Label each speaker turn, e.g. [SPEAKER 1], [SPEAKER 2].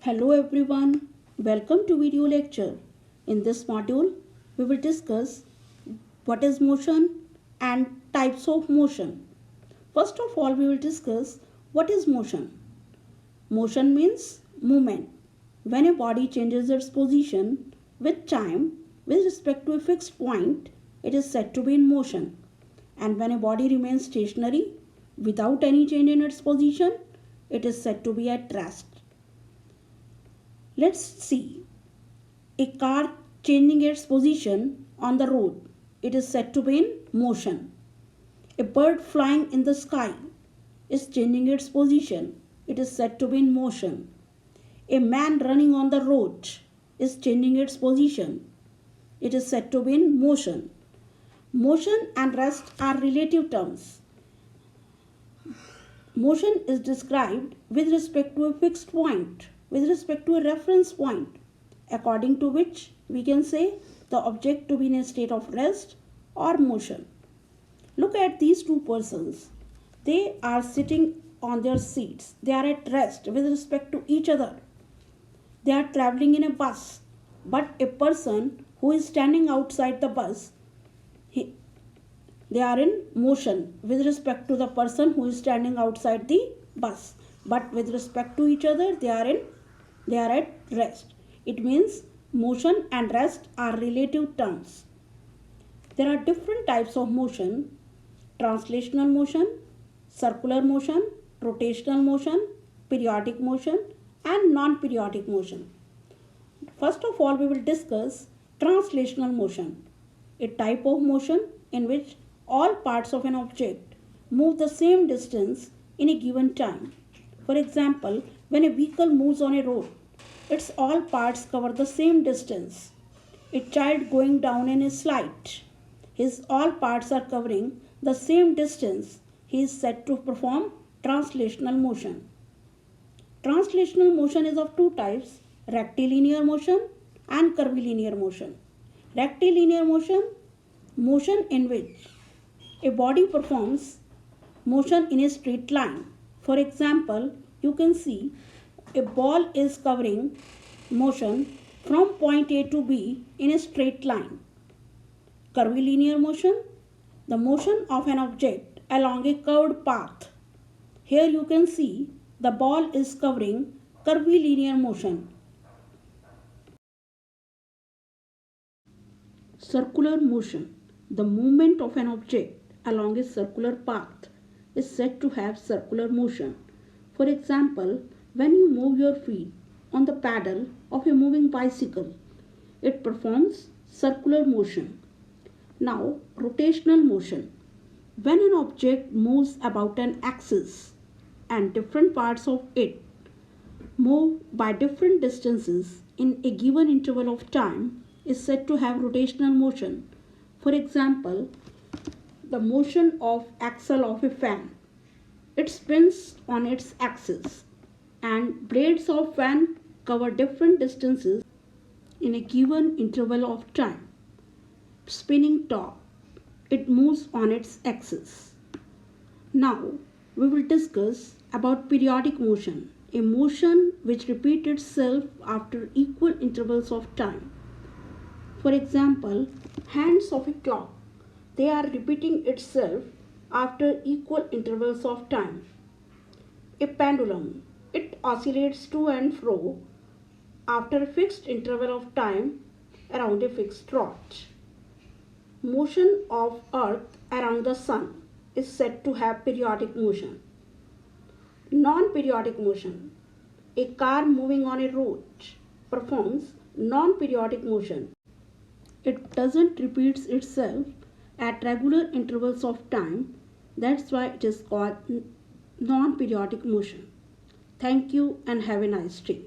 [SPEAKER 1] Hello everyone, welcome to video lecture. In this module, we will discuss what is motion and types of motion. First of all, we will discuss what is motion. Motion means movement. When a body changes its position with time with respect to a fixed point, it is said to be in motion. And when a body remains stationary without any change in its position, it is said to be at rest. Let's see. A car changing its position on the road. It is said to be in motion. A bird flying in the sky is changing its position. It is said to be in motion. A man running on the road is changing its position. It is said to be in motion. Motion and rest are relative terms. Motion is described with respect to a fixed point, with respect to a reference point, according to which we can say the object to be in a state of rest or motion. Look at these two persons. They are sitting on their seats. They are at rest with respect to each other. They are traveling in a bus, but a person who is standing outside the bus, they are in motion with respect to the person who is standing outside the bus, but with respect to each other they are at rest. It means motion and rest are relative terms. There are different types of motion: translational motion, circular motion, rotational motion, periodic motion, and non-periodic motion. First of all, we will discuss translational motion, a type of motion in which all parts of an object move the same distance in a given time. For example, when a vehicle moves on a road, its all parts cover the same distance. A child going down in a slide, his all parts are covering the same distance. He is said to perform translational motion. Translational motion is of two types: rectilinear motion and curvilinear motion. Rectilinear motion, motion in which a body performs motion in a straight line. For example, you can see a ball is covering motion from point A to B in a straight line. Curvilinear motion, the motion of an object along a curved path. Here you can see the ball is covering curvilinear motion. Circular motion, the movement of an object along a circular path is said to have circular motion. For example, when you move your feet on the pedal of a moving bicycle, it performs circular motion. Now, rotational motion. When an object moves about an axis and different parts of it move by different distances in a given interval of time is said to have rotational motion. For example, the motion of axle of a fan. It spins on its axis and blades of fan cover different distances in a given interval of time. Spinning top, it moves on its axis. Now we will discuss about periodic motion, a motion which repeats itself after equal intervals of time. For example, hands of a clock, they are repeating itself after equal intervals of time. A pendulum, it oscillates to and fro after a fixed interval of time around a fixed rod. Motion of earth around the sun is said to have periodic motion. Non-periodic motion, a car moving on a road performs non-periodic motion. It doesn't repeat itself at regular intervals of time. That's why it is called non-periodic motion. Thank you and have a nice day.